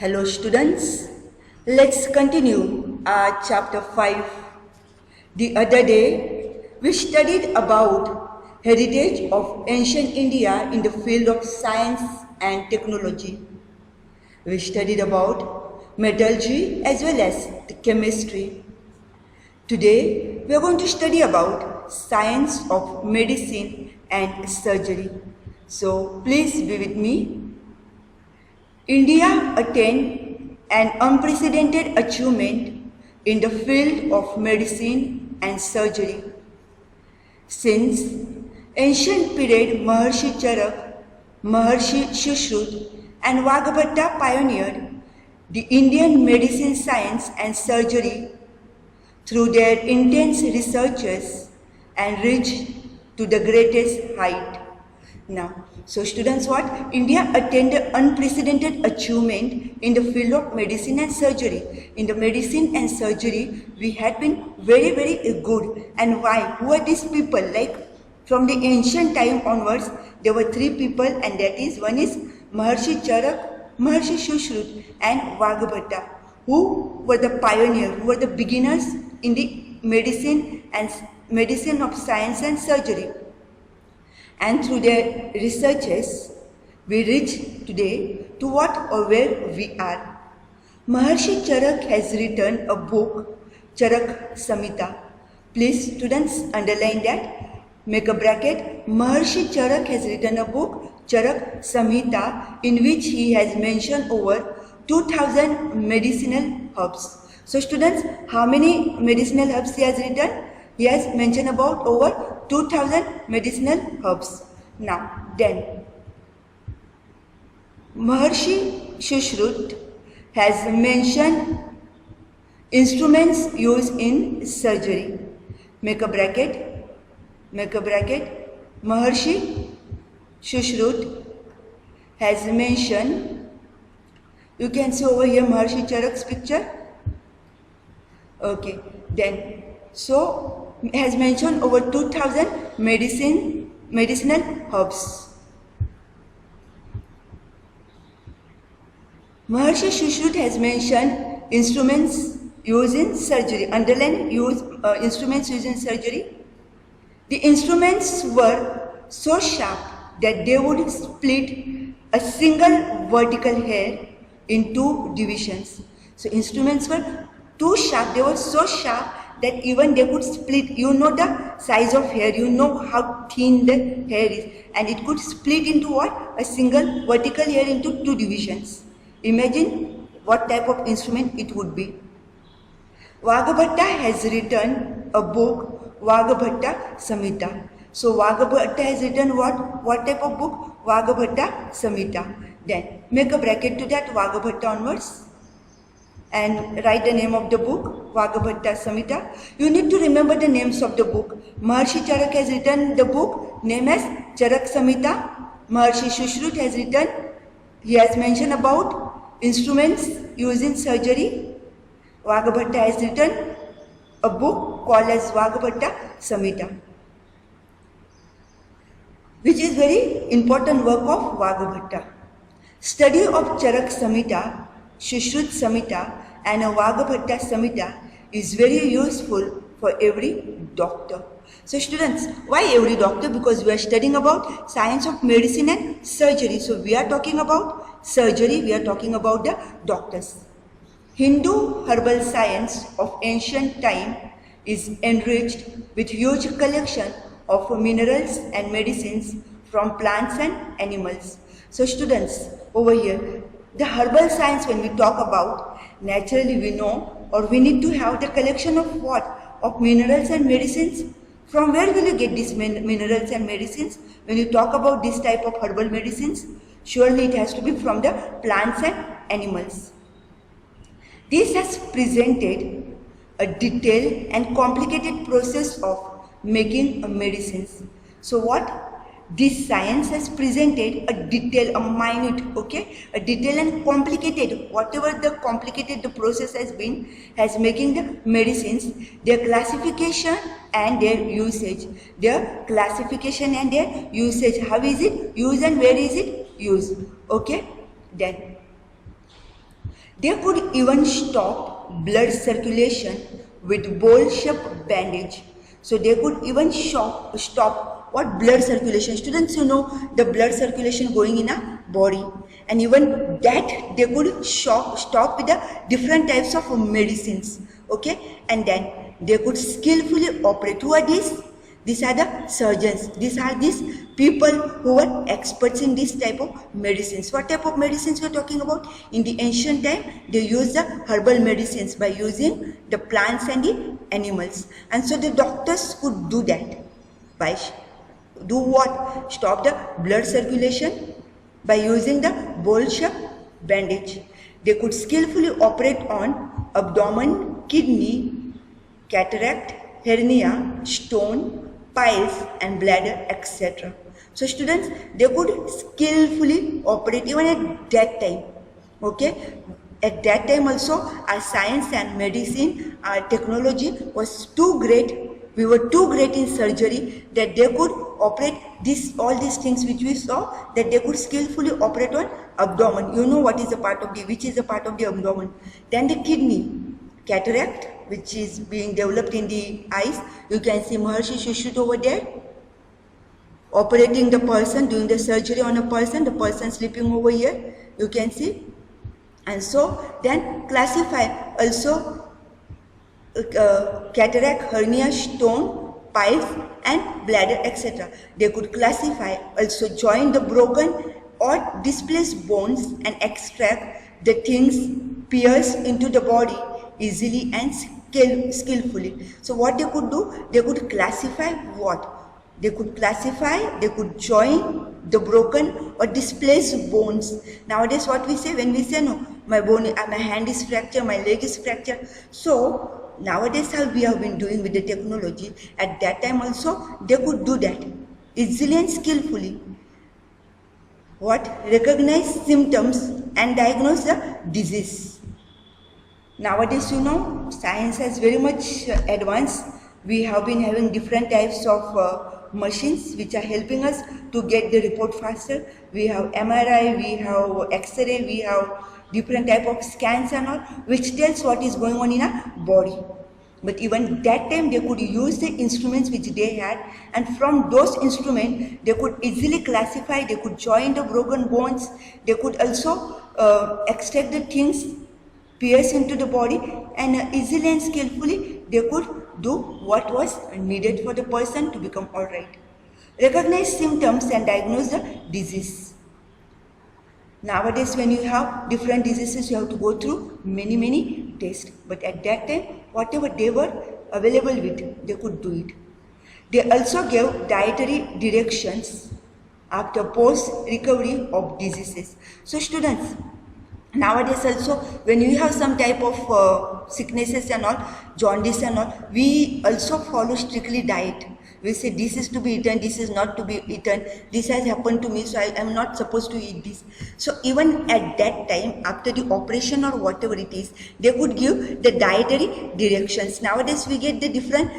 Hello students, let's continue our chapter 5. The other day, we studied about heritage of ancient India in the field of science and technology. We studied about metallurgy as well as the chemistry. Today, we are going to study about science of medicine and surgery. So, please be with me. India attained an unprecedented achievement in the field of medicine and surgery. Since ancient period, Maharshi Charak, Maharshi Shushruta and Vaghabhatta pioneered the Indian medicine science and surgery through their intense researches and reached to the greatest height. Now, so students, what? India attained unprecedented achievement in the field of medicine and surgery. In the medicine and surgery, we had been very good. And why? Who are these people? Like from the ancient time onwards, there were three people, and that is, one is Maharshi Charak, Maharshi Shushruta and Vaghabhatta, who were the pioneers, who were the beginners in the medicine of science and surgery. And through their researches, we reach today to what or where we are. Maharshi Charak has written a book, Charak Samhita. Please students underline that, make a bracket. Maharshi Charak has written a book, Charak Samhita, in which he has mentioned over 2000 medicinal herbs. So students, how many medicinal herbs he has written? He has mentioned about over 2000 medicinal herbs. Now, then, Maharshi Shushruta has mentioned instruments used in surgery. Make a bracket. Maharshi Shushruta has mentioned, you can see over here Maharshi Charak's picture. Okay, then, so has mentioned over 2000 medicinal herbs. Maharshi Shushruta has mentioned instruments used in surgery. Underline instruments used in surgery. The instruments were so sharp that they would split a single vertical hair in two divisions. So instruments were too sharp, they were so sharp that even they could split. You know the size of hair, you know how thin the hair is, and it could split into what? A single vertical hair into two divisions. Imagine what type of instrument it would be. Vaghabhatta has written a book, Vaghabhatta Samhita. So Vaghabhatta has written what? What type of book? Vaghabhatta Samhita. Then make a bracket to that, Vaghabhatta onwards, and write the name of the book, Vaghabhatta Samhita. You need to remember the names of the book. Maharshi Charak has written the book named as Charak Samhita. Maharshi Shushruta has written, he has mentioned about instruments used in surgery. Vaghabhatta has written a book called as Vaghabhatta Samhita, which is very important work of Vaghabhatta. Study of Charak Samhita, Shushruta Samhita and Vaghabhatta Samhita is very useful for every doctor. So students, why every doctor? Because we are studying about science of medicine and surgery. So we are talking about surgery, we are talking about the doctors. Hindu herbal science of ancient time is enriched with huge collection of minerals and medicines from plants and animals. So students, over here, the herbal science, when we talk about, naturally we know, or we need to have the collection of what? Of minerals and medicines. From where will you get these minerals and medicines? When you talk about this type of herbal medicines, surely it has to be from the plants and animals. This has presented a detailed and complicated process of making medicines. So what? This science has presented a detailed, a minute, a detailed and complicated, whatever the complicated the process has been, has making the medicines, their classification and their usage. Their classification and their usage. How is it used and where is it used? Okay, then They could even stop blood circulation with bowl-shaped bandage. So they could even stop what blood circulation. Students, you know the blood circulation going in a body, and even that they could stop with the different types of medicines. Okay, and then they could skillfully operate. Who are these? These are the surgeons. These are these people who were experts in this type of medicines. What type of medicines we are talking about? In the ancient time, they used the herbal medicines by using the plants and the animals. And so the doctors could do that. By do what? Stop the blood circulation by using the bowl-shaped bandage. They could skillfully operate on abdomen, kidney, cataract, hernia, stone, piles and bladder, etc. So students, they could skillfully operate even at that time. Okay, at that time also our science and medicine, our technology was too great. We were too great in surgery that they could operate all these things which we saw, that they could skillfully operate on abdomen. You know what is a part of which is a part of the abdomen. Then the kidney, cataract, which is being developed in the eyes. You can see Maharshi Sushruta over there, operating the person, doing the surgery on a person, the person sleeping over here, you can see. And so then classify also cataract, hernia, stone, piles and bladder, etc. They could classify, also join the broken or displaced bones and extract the things pierced into the body easily and skillfully. So what they could do, they could classify what? They could classify, they could join the broken or displaced bones. Nowadays what we say, when we say no, my hand is fractured, my leg is fractured. So nowadays how we have been doing with the technology, at that time also they could do that easily and skillfully. What? Recognize symptoms and diagnose the disease. Nowadays, you know, science has very much advanced. We have been having different types of machines which are helping us to get the report faster. We have MRI, we have X-ray, we have different type of scans and all, which tells what is going on in a body. But even that time they could use the instruments which they had, and from those instruments they could easily classify, they could join the broken bones, they could also extract the things, pierce into the body, and easily and skillfully they could do what was needed for the person to become alright. Recognize symptoms and diagnose the disease. Nowadays when you have different diseases, you have to go through many tests. But at that time, whatever they were available with, they could do it. They also gave dietary directions after post-recovery of diseases. So students, nowadays also when you have some type of sicknesses and all, jaundice and all, we also follow strictly diet. We say this is to be eaten, this is not to be eaten, this has happened to me, so I am not supposed to eat this. So even at that time, after the operation or whatever it is, they could give the dietary directions. Nowadays we get the different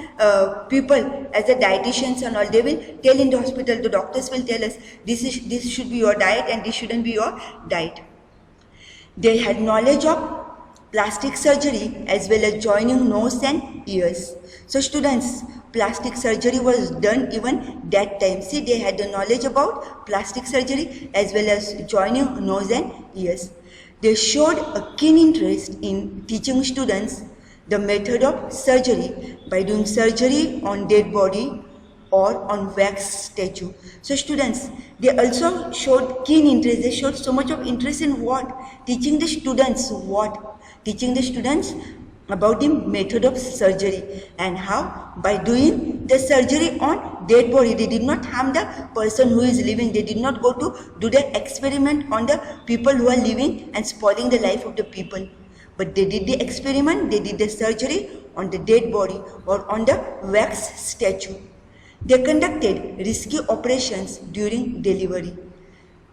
people as the dietitians and all, they will tell in the hospital, the doctors will tell us, this should be your diet and this shouldn't be your diet. They had knowledge of plastic surgery as well as joining nose and ears. So students, plastic surgery was done even that time. See, they had the knowledge about plastic surgery as well as joining nose and ears. They showed a keen interest in teaching students the method of surgery by doing surgery on dead body or on wax statue. So students, they also showed keen interest. They showed so much of interest in what? Teaching the students what? Teaching the students about the method of surgery and how by doing the surgery on dead body, they did not harm the person who is living. They did not go to do the experiment on the people who are living and spoiling the life of the people. But they did the experiment, they did the surgery on the dead body or on the wax statue. They conducted risky operations during delivery.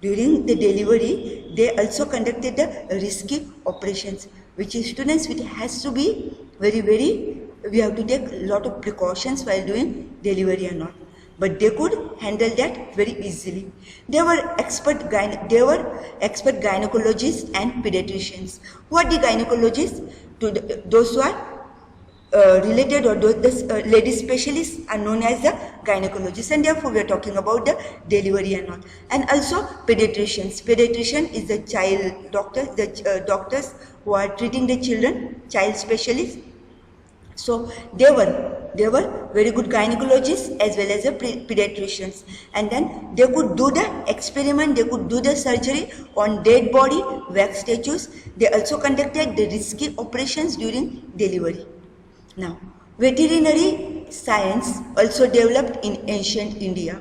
During the delivery, they also conducted the risky operations, which is students, it has to be very, we have to take a lot of precautions while doing delivery and all. but they could handle that very easily. They were expert gynecologists and pediatricians. Who are the gynecologists? Those who are related, or those lady specialists are known as the gynecologists, and therefore we are talking about the delivery and all. And also pediatricians. Pediatrician is the child doctor, the doctors who are treating the children, child specialists. So they were very good gynecologists as well as the pediatricians, and then they could do the experiment, they could do the surgery on dead body, wax statues. They also conducted the risky operations during delivery. Now, veterinary science also developed in ancient India.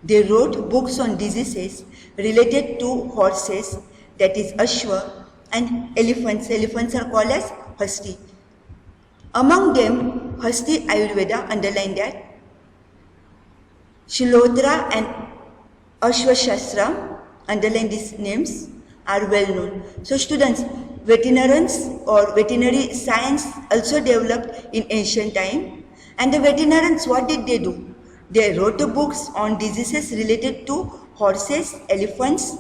They wrote books on diseases related to horses, that is Ashwa, and elephants. Elephants are called as Hasti. Among them, Hasti Ayurveda, underline that, Shilotra and Ashwashastra, underline these names, are well known. So students, veterinarians or veterinary science also developed in ancient time. And the veterinarians, what did they do? They wrote the books on diseases related to horses, elephants,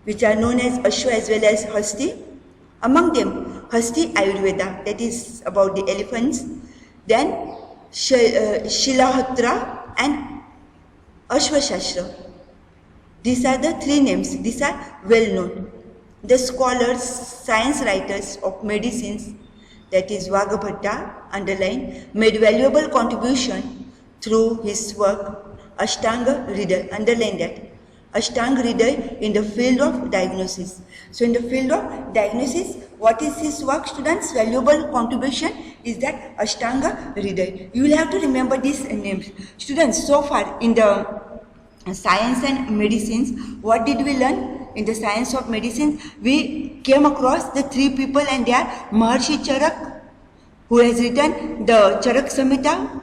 which are known as Ashwa as well as Hasti. Among them, Hasti Ayurveda, that is about the elephants. Then Shilahatra and Ashwashastra. These are the three names. These are well known. The scholars, science writers of medicines, that is Vagbhatta, underline, made valuable contribution through his work Ashtanga Hriday, underline that, Ashtanga Hriday, in the field of diagnosis. So in the field of diagnosis, what is his work, students? Valuable contribution is that Ashtanga Hriday. You will have to remember these names. Students, so far in the science and medicines, what did we learn? In the science of medicine, we came across the three people, and they are Maharshi Charak, who has written the Charak Samhita.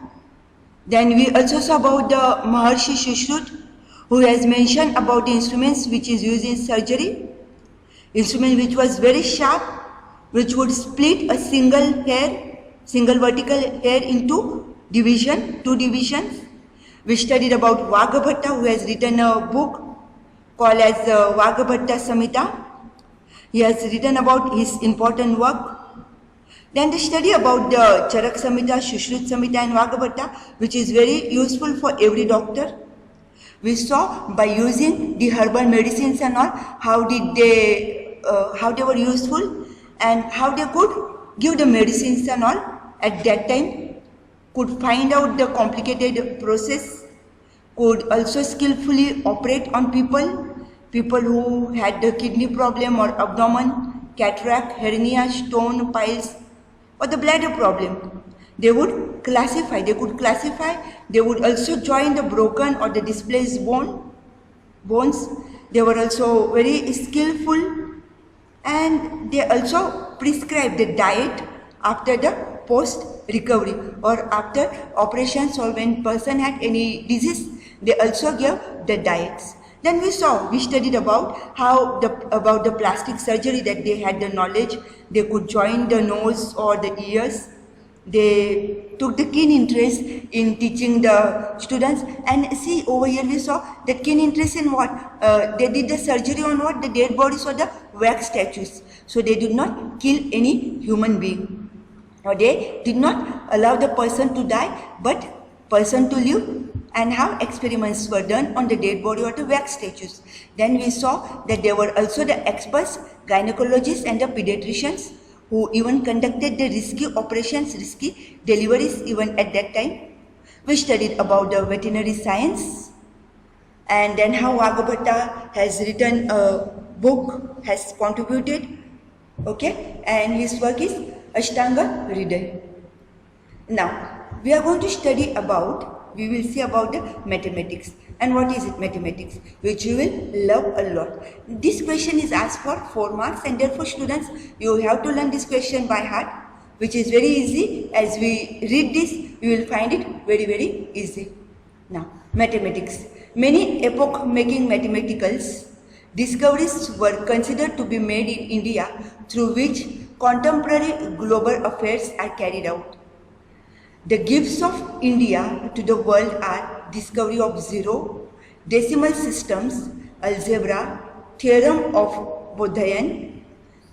Then we also saw about the Maharshi Shushrut, who has mentioned about the instruments which is used in surgery. Instrument which was very sharp, which would split a single vertical hair into two divisions. We studied about Vagbhatta, who has written a book called as Vagbhatta Samhita. He has written about his important work. Then the study about the Charak Samhita, Shushrut Samhita and Vagbhatta, which is very useful for every doctor. We saw by using the herbal medicines and all, how they were useful and how they could give the medicines and all at that time, could find out the complicated process, could also skillfully operate on people who had the kidney problem or abdomen, cataract, hernia, stone, piles, or the bladder problem. They could classify, they would also join the broken or the displaced bones. They were also very skillful, and they also prescribed the diet after the post-recovery or after operations, or when person had any disease, they also gave the diets. Then we studied about about the plastic surgery, that they had the knowledge, they could join the nose or the ears. They took the keen interest in teaching the students, and see over here we saw the keen interest in what? They did the surgery on what? The dead bodies or the wax statues. So they did not kill any human being, or they did not allow the person to die, but person to live, and how experiments were done on the dead body or the wax statues. Then we saw that there were also the experts, gynecologists and the pediatricians, who even conducted the risky operations, risky deliveries even at that time. We studied about the veterinary science, and then how Vagbhatta has written a book, has contributed, okay, and his work is Ashtanga Hriday. Now, we are going to study about, we will see about the mathematics. And what is it, mathematics, which you will love a lot. This question is asked for 4 marks, and therefore students, you have to learn this question by heart, which is very easy. As we read this, you will find it very, very easy. Now, mathematics. Many epoch-making mathematicals discoveries were considered to be made in India, through which contemporary global affairs are carried out. The gifts of India to the world are discovery of zero, decimal systems, algebra, theorem of Bodhayan,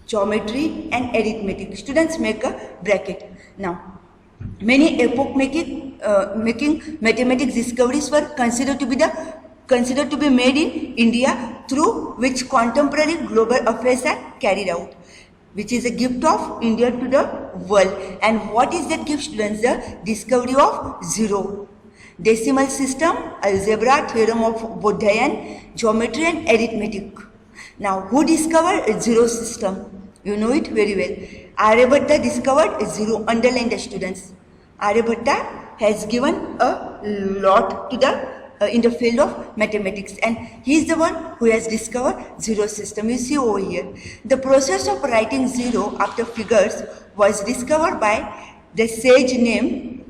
geometry and arithmetic. Students make a bracket. Now, many epoch-making mathematics discoveries were considered to be made in India, through which contemporary global affairs are carried out, which is a gift of India to the world. And what is that gift, students? The discovery of zero, decimal system, algebra, theorem of Bodhayan, geometry and arithmetic. Now, who discovered zero system? You know it very well. Aryabhatta discovered zero. Underline the, students. Aryabhatta has given a lot to the in the field of mathematics, and he is the one who has discovered zero system. You see over here, the process of writing zero after figures was discovered by the sage named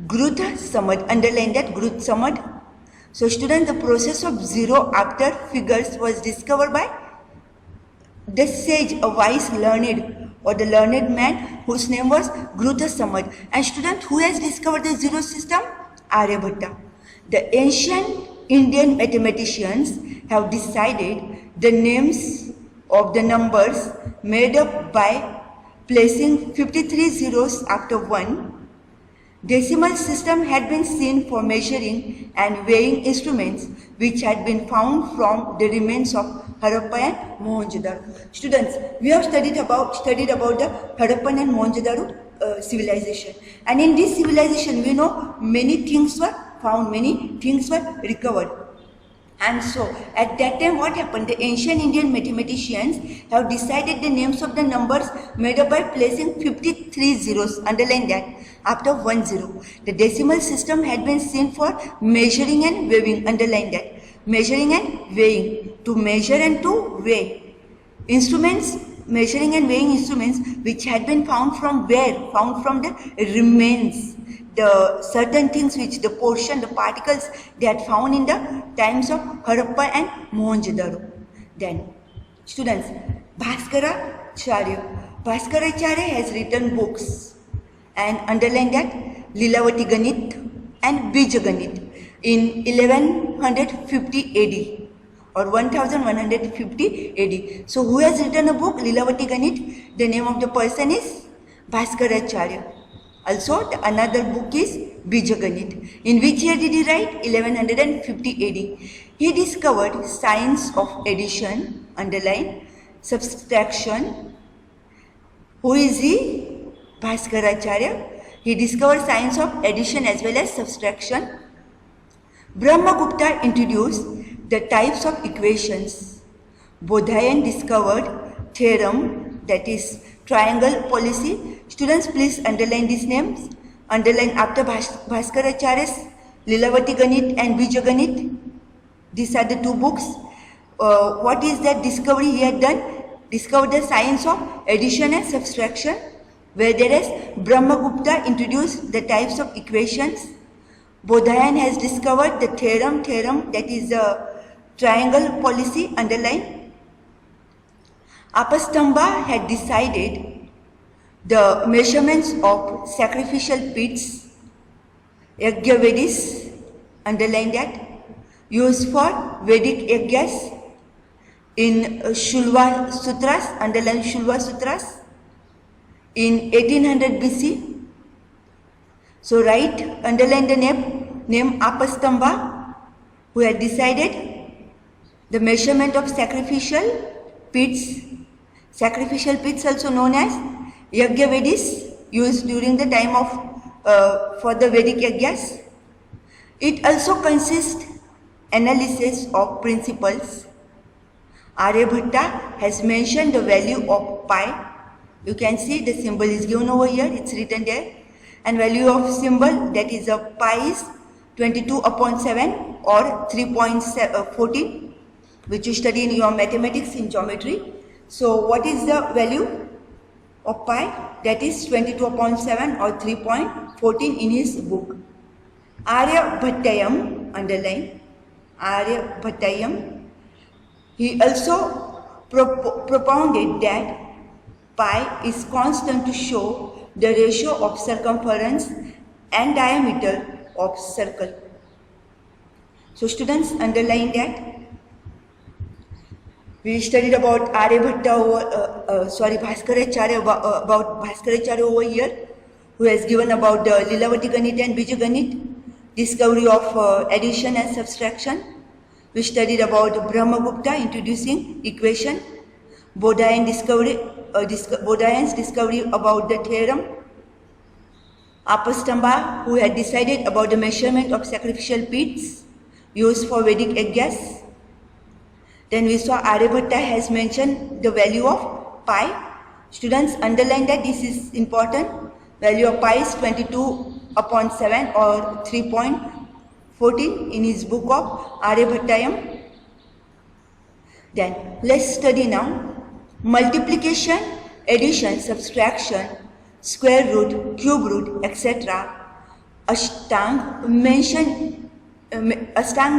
Grudh Samad. Underline that, Grudh Samad. So students, the process of zero after figures was discovered by the sage, a wise learned or the learned man whose name was Grudh Samad. And student, who has discovered the zero system? Aryabhatta. The ancient Indian mathematicians have decided the names of the numbers made up by placing 53 zeros after 1. Decimal system had been seen for measuring and weighing instruments, which had been found from the remains of Harappa and Mohenjo-daro. Students, we have studied about the Harappan and Mohenjo-daro civilization, and in this civilization we know many things were found, many things were recovered. And so at that time what happened? The ancient Indian mathematicians have decided the names of the numbers made up by placing 53 zeros, underline that, after 1 zero. The decimal system had been seen for measuring and weighing, underline that, measuring and weighing, to measure and to weigh. Instruments, measuring and weighing instruments, which had been found from where? Found from the remains, the certain things which the portion, the particles they had found in the times of Harappa and Mohenjo-daro. Then, students, Bhaskaracharya has written books, and underline that, Lilavati Ganit and Bija Ganit in 1150 AD or 1150 AD. So, who has written a book? Lilavati Ganit. The name of the person is Bhaskaracharya. Also, another book is Bija Ganit. In which year did he write? 1150 AD. He discovered science of addition, underline, subtraction. Who is he? Bhaskaracharya. He discovered science of addition as well as subtraction. Brahmagupta introduced the types of equations. Bodhayan discovered theorem, that is triangle policy. Students, please underline these names. Underline after Bhaskaracharya's Lilavati Ganit and Bija Ganit. These are the two books. What is that discovery he had done? Discovered the science of addition and subtraction, whereas Brahmagupta introduced the types of equations. Bodhayan has discovered the theorem, that is a triangle policy, underline. Apastamba had decided the measurements of sacrificial pits, Yajnavedis, underline that, used for Vedic Yajnas, in Shulva Sutras, underline Shulva Sutras, in 1800 BC. So write, underline the name Apastamba, who had decided the measurement of sacrificial pits also known as Yajnavedis, used during the time of for the Vedic Yajnas. It also consists analysis of principles. Aryabhatta has mentioned the value of pi. You can see the symbol is given over here, it's written there. And value of symbol, that is a pi, is 22 upon 7 or 3.14, which you study in your mathematics in geometry. So what is the value of pi? That is 22 upon 7 or 3.14 in his book. Aryabhattayam, underline, Aryabhattayam, he also propounded that pi is constant to show the ratio of circumference and diameter of circle. So students, underline that. We studied about Bhaskaracharya, about Bhaskaracharya over here, who has given about the Lilavati Ganit and Bijaganit, discovery of addition and subtraction. We studied about Brahmagupta, introducing equation, Bodhayan's discovery about the theorem, Apastamba, who had decided about the measurement of sacrificial pits used for Vedic yajnas. Then we saw Aryabhatta has mentioned the value of pi. Students, underline that, this is important. Value of pi is 22/7 or 3.14 in his book of Aryabhattayam. Then let's study now multiplication, addition, subtraction, square root, cube root, etc. Ashtang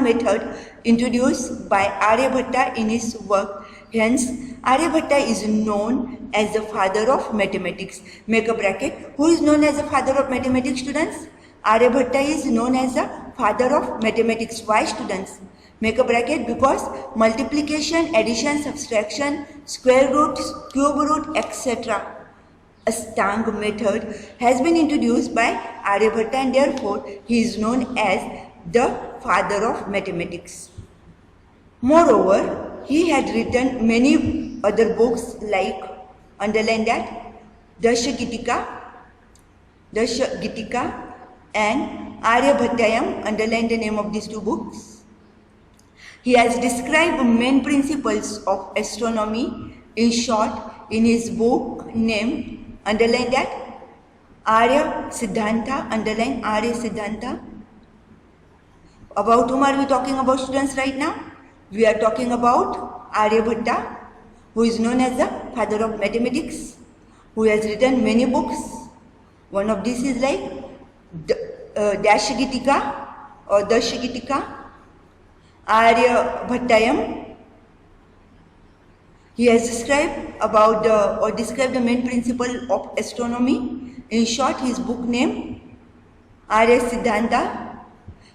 method introduced by Aryabhatta in his work. Hence, Aryabhatta is known as the father of mathematics. Make a bracket. Who is known as the father of mathematics, students? Aryabhatta is known as the father of mathematics. Why, students? Make a bracket, because multiplication, addition, subtraction, square root, cube root, etc. Ashtang method has been introduced by Aryabhatta, and therefore he is known as the father of mathematics. Moreover, he had written many other books like, underline that, Darshagitika and Aryabhattayam, underline the name of these two books. He has described main principles of astronomy in short in his book named, underline that, Arya Siddhanta, underline Arya Siddhanta. About whom are we talking about, students, right now? We are talking about Aryabhatta, who is known as the father of mathematics, who has written many books. One of these is like Darshagitika or Darshagitika, Aryabhattayam. He has described about described the main principle of astronomy. In short, his book name Arya Siddhanta.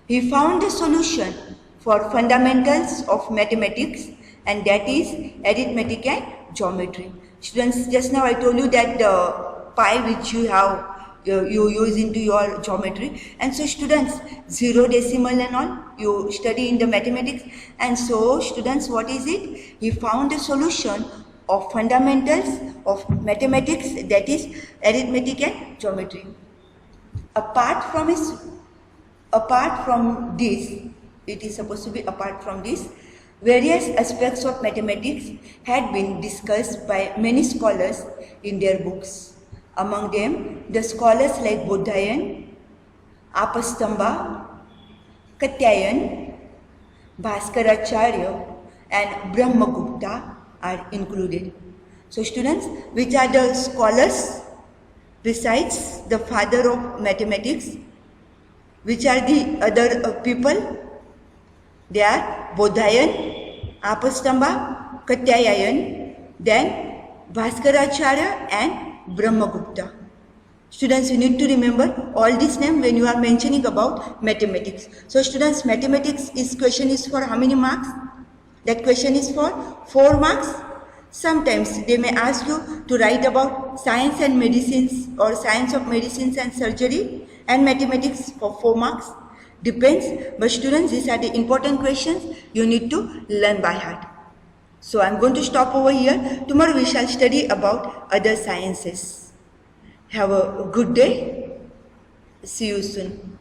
He found a solution for fundamentals of mathematics, and that is arithmetic and geometry. Students, just now I told you that the pi which you have you use into your geometry, and so students, zero decimal and all you study in the mathematics, and so students, what is it? He found a solution of fundamentals of mathematics, that is arithmetic and geometry. Apart from this, it is supposed to be apart from this, various aspects of mathematics had been discussed by many scholars in their books. Among them, the scholars like Bodhayan, Apastamba, Katyayan, Bhaskaracharya and Brahmagupta are included. So students, which are the scholars besides the father of mathematics? Which are the other people? They are Bodhayan, Apastamba, Katyayan, then Bhaskaracharya and Brahmagupta. Students, you need to remember all these names when you are mentioning about mathematics. So students, mathematics question is for how many marks? That question is for 4 marks. Sometimes they may ask you to write about science and medicines or science of medicines and surgery and mathematics for 4 marks. Depends, but students, these are the important questions you need to learn by heart. So I am going to stop over here. Tomorrow we shall study about other sciences. Have a good day. See you soon.